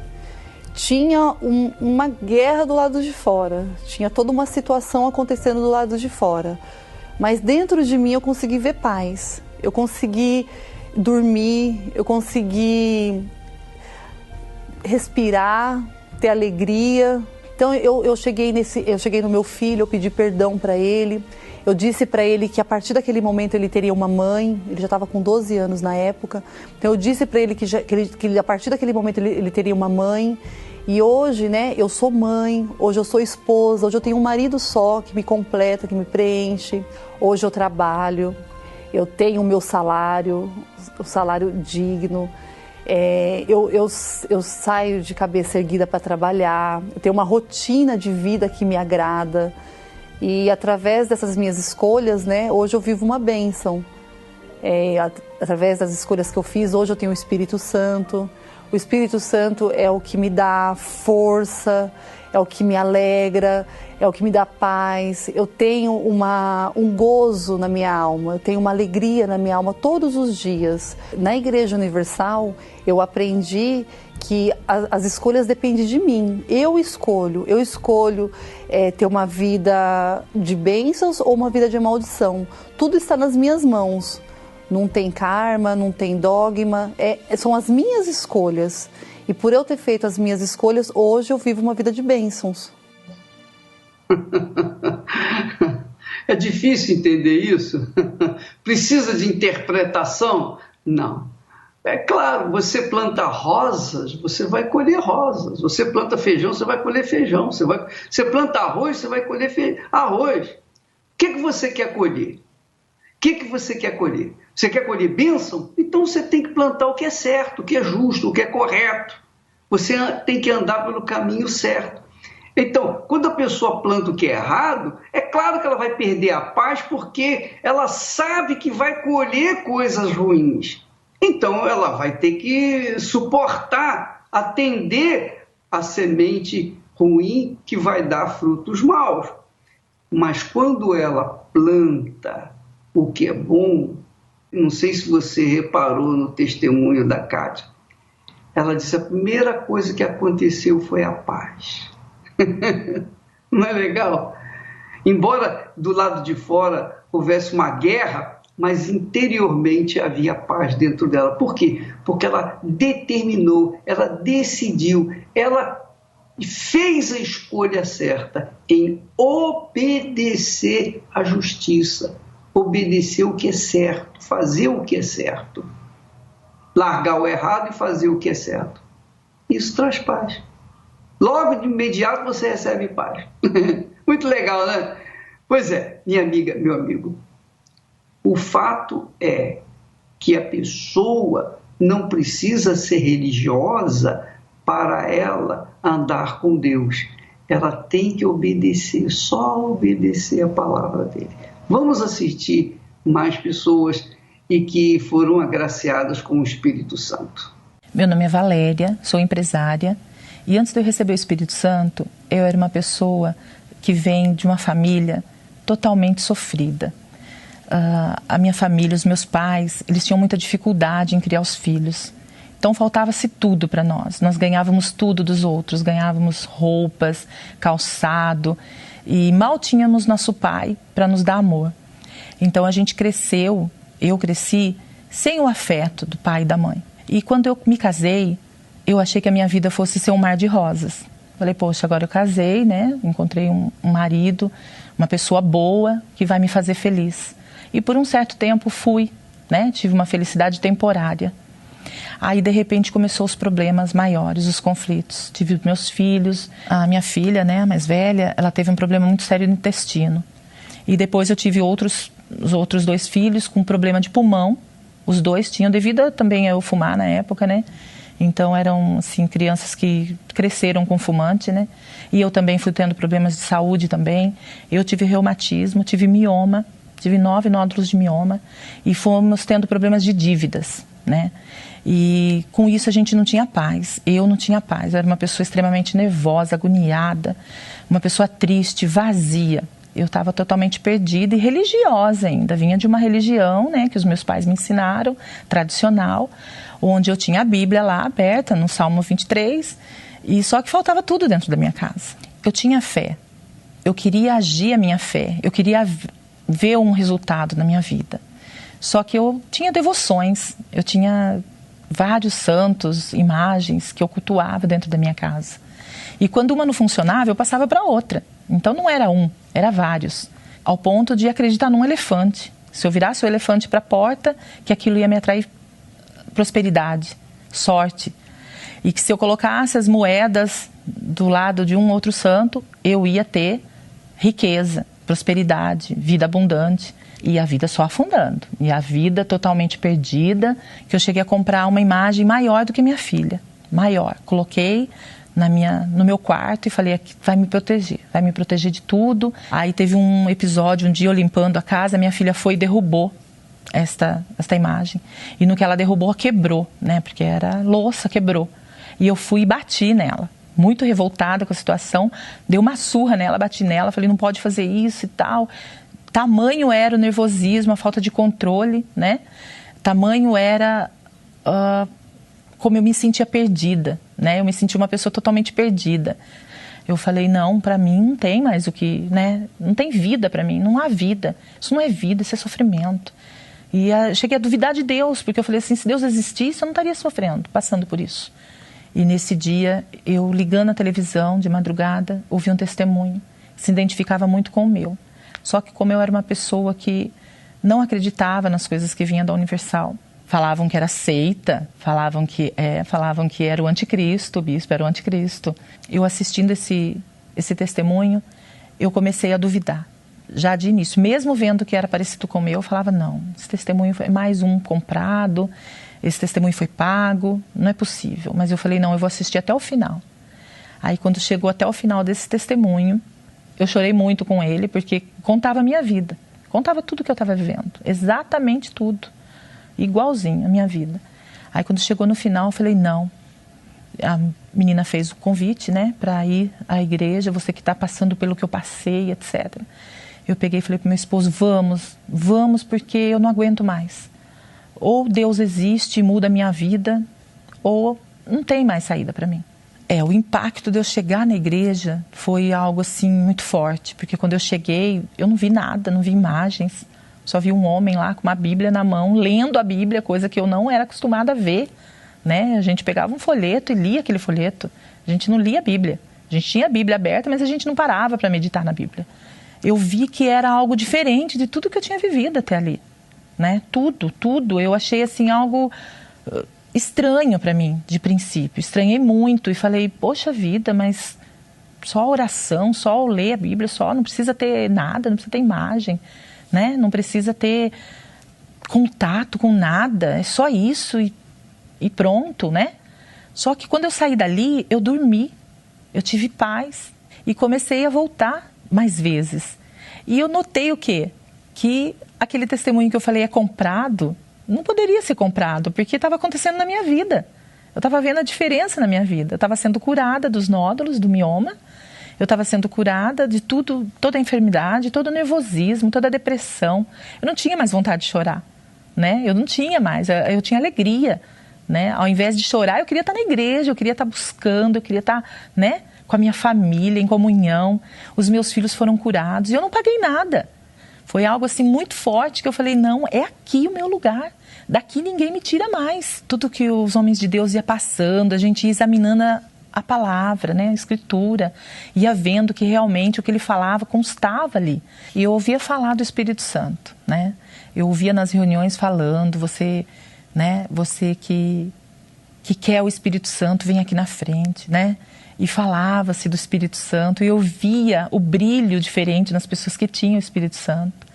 H: tinha uma guerra do lado de fora, tinha toda uma situação acontecendo do lado de fora. Mas dentro de mim eu consegui ver paz, eu consegui dormir, eu consegui respirar, ter alegria. Então eu cheguei no meu filho, eu pedi perdão para ele, eu disse para ele que a partir daquele momento ele teria uma mãe, ele já estava com 12 anos na época, então eu disse para ele que a partir daquele momento ele teria uma mãe. E hoje, né, eu sou mãe, hoje eu sou esposa, hoje eu tenho um marido só que me completa, que me preenche. Hoje eu trabalho, eu tenho o meu salário, o salário digno. Eu saio de cabeça erguida para trabalhar, eu tenho uma rotina de vida que me agrada. E através dessas minhas escolhas, né, hoje eu vivo uma bênção. Através das escolhas que eu fiz, hoje eu tenho o Espírito Santo. O Espírito Santo é o que me dá força, é o que me alegra, é o que me dá paz. Eu tenho um gozo na minha alma, eu tenho uma alegria na minha alma todos os dias. Na Igreja Universal, eu aprendi que as escolhas dependem de mim. Eu escolho ter uma vida de bênçãos ou uma vida de maldição. Tudo está nas minhas mãos. Não tem karma, não tem dogma, são as minhas escolhas. E por eu ter feito as minhas escolhas, hoje eu vivo uma vida de bênçãos.
B: É difícil entender isso? Precisa de interpretação? Não. É claro, você planta rosas, você vai colher rosas. Você planta feijão, você vai colher feijão. Você planta arroz, você vai colher arroz. O que você quer colher? O que você quer colher? Você quer colher bênção? Então você tem que plantar o que é certo, o que é justo, o que é correto. Você tem que andar pelo caminho certo. Então, quando a pessoa planta o que é errado, é claro que ela vai perder a paz porque ela sabe que vai colher coisas ruins. Então ela vai ter que suportar, atender a semente ruim que vai dar frutos maus. Mas quando ela planta o que é bom, não sei se você reparou no testemunho da Kátia, ela disse a primeira coisa que aconteceu foi a paz. Não é legal? Embora do lado de fora houvesse uma guerra, mas interiormente havia paz dentro dela. Por quê? Porque ela determinou, ela decidiu, ela fez a escolha certa em obedecer à justiça, obedecer o que é certo, fazer o que é certo, largar o errado e fazer o que é certo. Isso traz paz. Logo de imediato você recebe paz. Muito legal, né? Pois é, minha amiga, meu amigo, o fato é que a pessoa não precisa ser religiosa para ela andar com Deus. Ela tem que obedecer, só obedecer a palavra dele. Vamos assistir mais pessoas e que foram agraciadas com o Espírito Santo.
I: Meu nome é Valéria, sou empresária e antes de eu receber o Espírito Santo, eu era uma pessoa que vem de uma família totalmente sofrida. A minha família, os meus pais, eles tinham muita dificuldade em criar os filhos. Então faltava-se tudo para nós. Nós ganhávamos tudo dos outros, ganhávamos roupas, calçado e mal tínhamos nosso pai para nos dar amor. Então a gente cresceu, eu cresci sem o afeto do pai e da mãe. E quando eu me casei, eu achei que a minha vida fosse ser um mar de rosas. Falei, poxa, agora eu casei, né? Encontrei um marido, uma pessoa boa que vai me fazer feliz. E por um certo tempo fui, né? Tive uma felicidade temporária. Aí, de repente, começou os problemas maiores, os conflitos. Tive meus filhos, a minha filha, né, a mais velha, ela teve um problema muito sério no intestino. E depois eu tive os outros 2 filhos com problema de pulmão. Os 2 tinham, devido também a eu fumar na época, né? Então eram, assim, crianças que cresceram com fumante, né? E eu também fui tendo problemas de saúde também. Eu tive reumatismo, tive mioma, tive 9 nódulos de mioma e fomos tendo problemas de dívidas, né? E com isso a gente não tinha paz, eu não tinha paz, eu era uma pessoa extremamente nervosa, agoniada, uma pessoa triste, vazia. Eu estava totalmente perdida e religiosa ainda, vinha de uma religião, né, que os meus pais me ensinaram, tradicional, onde eu tinha a Bíblia lá aberta, no Salmo 23, E só que faltava tudo dentro da minha casa. Eu tinha fé, eu queria agir a minha fé, eu queria ver um resultado na minha vida. Só que eu tinha devoções, eu tinha vários santos, imagens que eu cultuava dentro da minha casa. E quando uma não funcionava, eu passava para outra. Então não era um, era vários. Ao ponto de acreditar num elefante. Se eu virasse o elefante para a porta, que aquilo ia me atrair prosperidade, sorte. E que se eu colocasse as moedas do lado de um outro santo, eu ia ter riqueza, prosperidade, vida abundante. E a vida só afundando. E a vida totalmente perdida, que eu cheguei a comprar uma imagem maior do que minha filha. Maior. Coloquei no meu quarto e falei, vai me proteger de tudo. Aí teve um episódio, um dia eu limpando a casa, minha filha foi e derrubou esta imagem. E no que ela derrubou, quebrou, né? Porque era louça, quebrou. E eu fui e bati nela. Muito revoltada com a situação. Dei uma surra nela, bati nela, falei, não pode fazer isso e tal. Tamanho era o nervosismo, a falta de controle, né? Tamanho era como eu me sentia perdida, né? Eu me sentia uma pessoa totalmente perdida. Eu falei, não, para mim não tem mais o que, né? Não tem vida para mim, não há vida. Isso não é vida, isso é sofrimento. E cheguei a duvidar de Deus, porque eu falei assim, se Deus existisse, eu não estaria sofrendo, passando por isso. E nesse dia, eu ligando a televisão de madrugada, ouvi um testemunho que se identificava muito com o meu. Só que como eu era uma pessoa que não acreditava nas coisas que vinham da Universal, falavam que era seita, falavam que era o anticristo, o bispo era o anticristo. Eu assistindo esse testemunho, eu comecei a duvidar, já de início. Mesmo vendo que era parecido com o meu, eu falava, não, esse testemunho foi mais um comprado, esse testemunho foi pago, não é possível. Mas eu falei, não, eu vou assistir até o final. Aí quando chegou até o final desse testemunho, eu chorei muito com ele, porque contava a minha vida. Contava tudo que eu estava vivendo. Exatamente tudo. Igualzinho a minha vida. Aí quando chegou no final, eu falei, não. A menina fez o convite, né, para ir à igreja, você que está passando pelo que eu passei, etc. Eu peguei e falei para o meu esposo, vamos, porque eu não aguento mais. Ou Deus existe e muda a minha vida, ou não tem mais saída para mim. O impacto de eu chegar na igreja foi algo assim muito forte, porque quando eu cheguei, eu não vi nada, não vi imagens, só vi um homem lá com uma Bíblia na mão, lendo a Bíblia, coisa que eu não era acostumada a ver, né? A gente pegava um folheto e lia aquele folheto, a gente não lia a Bíblia, a gente tinha a Bíblia aberta, mas a gente não parava para meditar na Bíblia. Eu vi que era algo diferente de tudo que eu tinha vivido até ali, né? Tudo, eu achei assim algo estranho para mim, de princípio. Estranhei muito e falei, poxa vida, mas só oração, só ler a Bíblia, não precisa ter nada, não precisa ter imagem, né? Não precisa ter contato com nada, é só isso e pronto, né? Só que quando eu saí dali, eu dormi, eu tive paz e comecei a voltar mais vezes. E eu notei o quê? Que aquele testemunho que eu falei é comprado, não poderia ser comprado, porque estava acontecendo na minha vida. Eu estava vendo a diferença na minha vida. Eu estava sendo curada dos nódulos, do mioma. Eu estava sendo curada de tudo, toda a enfermidade, todo o nervosismo, toda a depressão. Eu não tinha mais vontade de chorar, né? Eu não tinha mais, eu tinha alegria, né? Ao invés de chorar, eu queria estar na igreja, eu queria estar buscando, eu queria estar, né, com a minha família, em comunhão. Os meus filhos foram curados e eu não paguei nada. Foi algo assim muito forte que eu falei, não, é aqui o meu lugar. Daqui ninguém me tira mais. Tudo que os homens de Deus ia passando, a gente ia examinando a palavra, né, a escritura, ia vendo que realmente o que ele falava constava ali. E eu ouvia falar do Espírito Santo, né? Eu ouvia nas reuniões falando, você que quer o Espírito Santo, vem aqui na frente, né? E falava-se do Espírito Santo, e eu via o brilho diferente nas pessoas que tinham o Espírito Santo.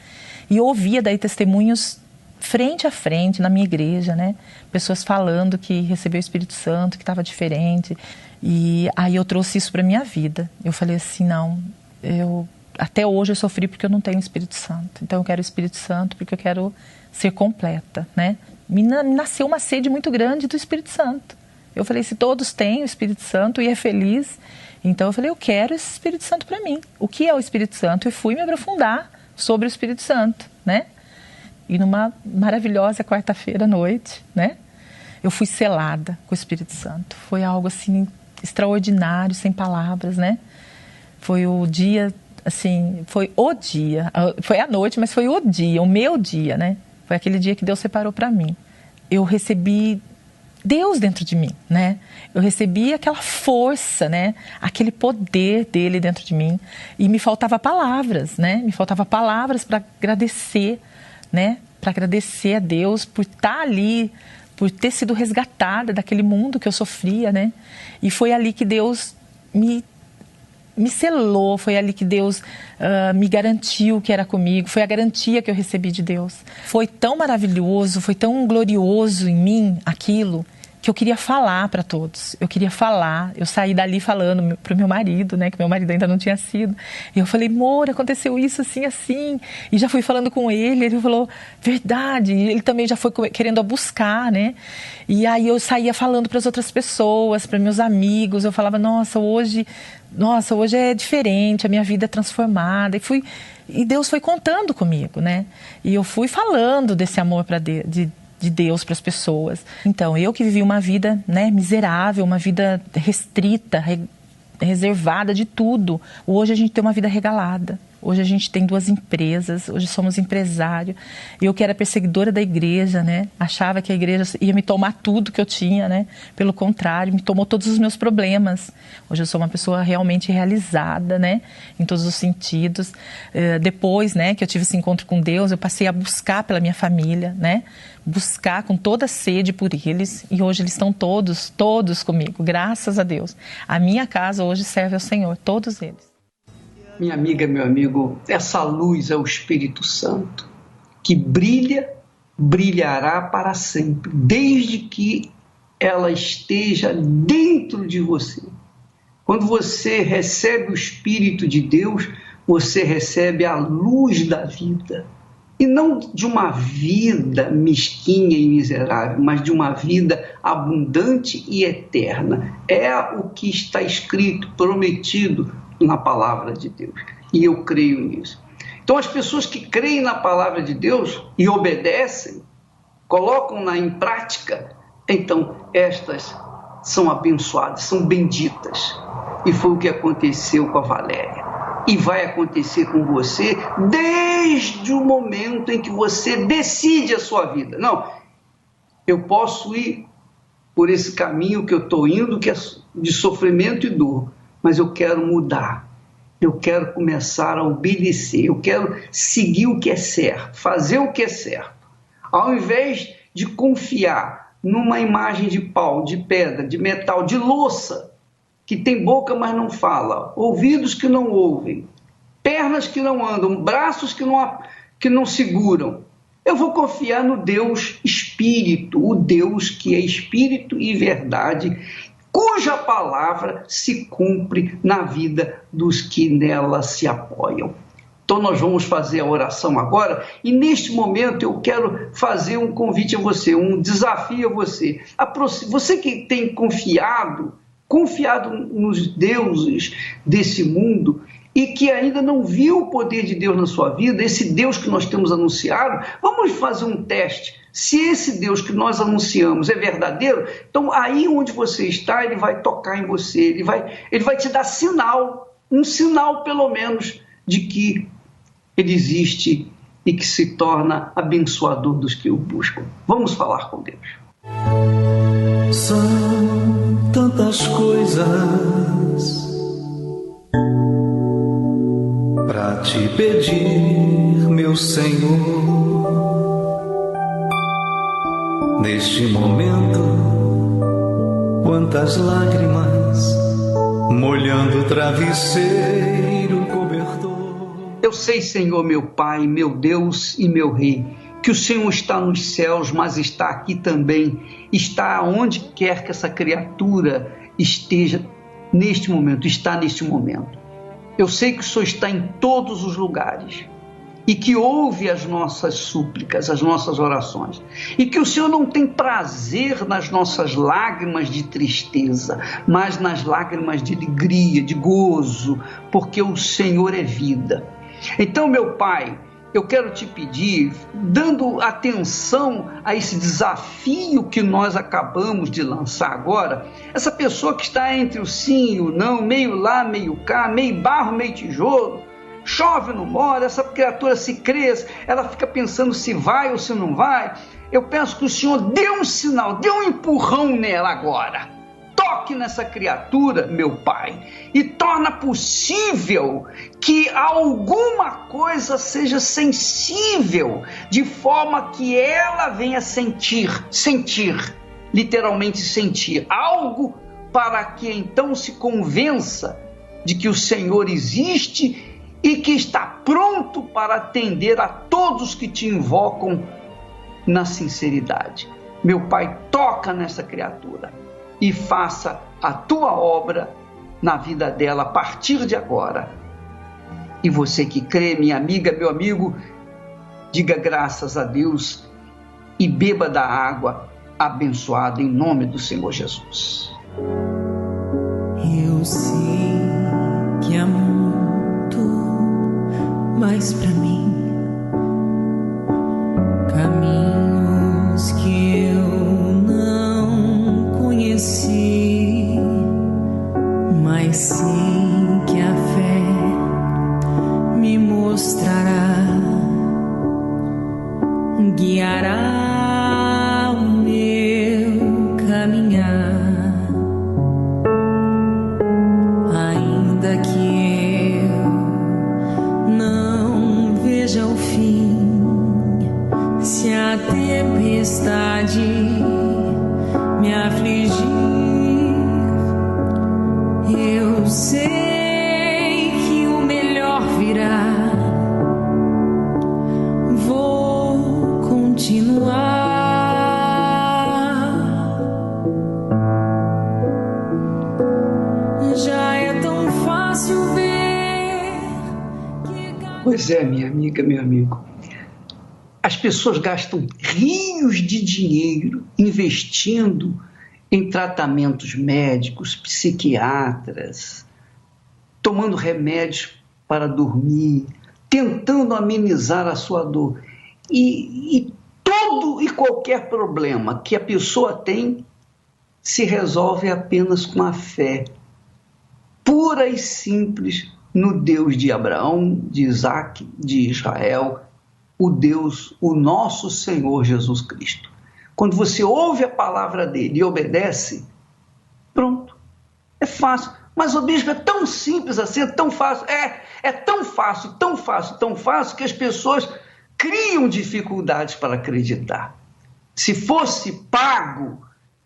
I: E eu ouvia daí testemunhos frente a frente na minha igreja, né? Pessoas falando que recebeu o Espírito Santo, que estava diferente. E aí eu trouxe isso para a minha vida. Eu falei assim, não, até hoje eu sofri porque eu não tenho o Espírito Santo. Então eu quero o Espírito Santo porque eu quero ser completa, né? Me nasceu uma sede muito grande do Espírito Santo. Eu falei, se todos têm o Espírito Santo e é feliz, então eu falei, eu quero esse Espírito Santo para mim. O que é o Espírito Santo? E fui me aprofundar sobre o Espírito Santo, né? E numa maravilhosa quarta-feira à noite, né? Eu fui selada com o Espírito Santo. Foi algo assim extraordinário, sem palavras, né? Foi o dia, assim, foi a noite, mas foi o dia, o meu dia, né? Foi aquele dia que Deus separou para mim. Eu recebi Deus dentro de mim, né? Eu recebi aquela força, né? Aquele poder dele dentro de mim. E me faltava palavras, né? Me faltava palavras para agradecer, né? Para agradecer a Deus por estar ali, por ter sido resgatada daquele mundo que eu sofria, né? E foi ali que Deus me selou, foi ali que Deus me garantiu que era comigo, foi a garantia que eu recebi de Deus. Foi tão maravilhoso, foi tão glorioso em mim aquilo, que eu queria falar para todos. Eu queria falar, eu saí dali falando pro meu marido, né, que meu marido ainda não tinha sido. E eu falei, amor, aconteceu isso assim, assim. E já fui falando com ele falou, verdade. E ele também já foi querendo buscar, né. E aí eu saía falando para as outras pessoas, para meus amigos. Eu falava, nossa, hoje é diferente, a minha vida é transformada. E Deus foi contando comigo, né. E eu fui falando desse amor de Deus para as pessoas. Então, eu que vivi uma vida, né, miserável, uma vida restrita, reservada de tudo. Hoje a gente tem uma vida regalada. Hoje a gente tem 2 empresas, hoje somos empresário. Eu que era perseguidora da igreja, né? Achava que a igreja ia me tomar tudo que eu tinha, né? Pelo contrário, me tomou todos os meus problemas. Hoje eu sou uma pessoa realmente realizada, né? Em todos os sentidos. Depois, né, que eu tive esse encontro com Deus, eu passei a buscar pela minha família, né? Buscar com toda a sede por eles. E hoje eles estão todos comigo, graças a Deus. A minha casa hoje serve ao Senhor, todos eles.
B: Minha amiga, meu amigo, essa luz é o Espírito Santo, que brilhará para sempre, desde que ela esteja dentro de você. Quando você recebe o Espírito de Deus, você recebe a luz da vida. E não de uma vida mesquinha e miserável, mas de uma vida abundante e eterna. É o que está escrito, prometido na palavra de Deus. E eu creio nisso. Então, as pessoas que creem na palavra de Deus e obedecem, colocam-na em prática, então estas são abençoadas, são benditas. E foi o que aconteceu com a Valéria. E vai acontecer com você desde o momento em que você decide a sua vida. Não, eu posso ir por esse caminho que eu estou indo, que é de sofrimento e dor, mas eu quero mudar. Eu quero começar a obedecer. Eu quero seguir o que é certo, fazer o que é certo. Ao invés de confiar numa imagem de pau, de pedra, de metal, de louça, que tem boca, mas não fala, ouvidos que não ouvem, pernas que não andam, braços que não seguram. Eu vou confiar no Deus Espírito, o Deus que é Espírito e verdade, cuja palavra se cumpre na vida dos que nela se apoiam. Então nós vamos fazer a oração agora e neste momento eu quero fazer um convite a você, um desafio a você. Você que tem confiado nos deuses desse mundo e que ainda não viu o poder de Deus na sua vida, esse Deus que nós temos anunciado, vamos fazer um teste. Se esse Deus que nós anunciamos é verdadeiro, então aí onde você está, ele vai tocar em você, ele vai te dar sinal, um sinal pelo menos, de que ele existe e que se torna abençoador dos que o buscam. Vamos falar com Deus.
J: São tantas coisas para te pedir, meu Senhor, neste momento. Quantas lágrimas molhando o travesseiro cobertor.
B: Eu sei, Senhor, meu Pai, meu Deus e meu Rei, que o Senhor está nos céus, mas está aqui também, está onde quer que essa criatura esteja neste momento, está neste momento. Eu sei que o Senhor está em todos os lugares e que ouve as nossas súplicas, as nossas orações, e que o Senhor não tem prazer nas nossas lágrimas de tristeza, mas nas lágrimas de alegria, de gozo, porque o Senhor é vida. Então, meu Pai, eu quero te pedir, dando atenção a esse desafio que nós acabamos de lançar agora, essa pessoa que está entre o sim e o não, meio lá, meio cá, meio barro, meio tijolo, chove, não mora, essa criatura se cresce, ela fica pensando se vai ou se não vai. Eu peço que o Senhor dê um sinal, dê um empurrão nela agora. Toque nessa criatura, meu Pai, e torna possível que alguma coisa seja sensível, de forma que ela venha sentir, literalmente sentir, algo para que então se convença de que o Senhor existe e que está pronto para atender a todos que te invocam na sinceridade. Meu Pai, toca nessa criatura e faça a tua obra na vida dela a partir de agora. E você que crê, minha amiga, meu amigo, diga graças a Deus e beba da água abençoada em nome do Senhor Jesus.
K: Eu sei que há muito mais para mim, caminhos que eu não conheci, mas sim que a fé me mostrará, guiará o meu caminhar. Ainda que eu não veja o fim, se a tempestade me afligir, eu sei que o melhor virá. Vou continuar. Já é tão fácil ver que...
B: Pois é, minha amiga, meu amigo. As pessoas gastam rios de dinheiro investindo em tratamentos médicos, psiquiatras, tomando remédios para dormir, tentando amenizar a sua dor. E todo e qualquer problema que a pessoa tem se resolve apenas com a fé pura e simples no Deus de Abraão, de Isaac, de Israel, o Deus, o nosso Senhor Jesus Cristo. Quando você ouve a palavra dele e obedece, pronto, é fácil. Mas o bispo é tão simples assim, é tão fácil, é tão fácil, tão fácil, tão fácil que as pessoas criam dificuldades para acreditar. Se fosse pago,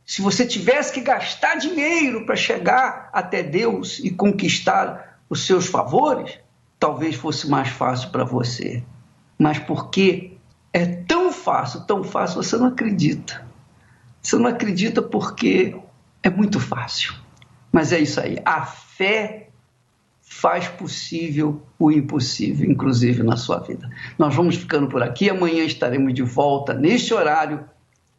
B: se você tivesse que gastar dinheiro para chegar até Deus e conquistar os seus favores, talvez fosse mais fácil para você. Mas porque é tão fácil, você não acredita. Você não acredita porque é muito fácil. Mas é isso aí, a fé faz possível o impossível, inclusive na sua vida. Nós vamos ficando por aqui, amanhã estaremos de volta neste horário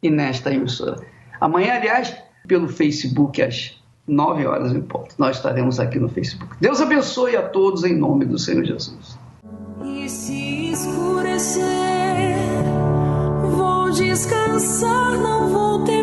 B: e nesta emissora. Amanhã, aliás, pelo Facebook, às 9 horas em ponto. Nós estaremos aqui no Facebook. Deus abençoe a todos em nome do Senhor Jesus.
K: E se escurecer, vou descansar, não vou ter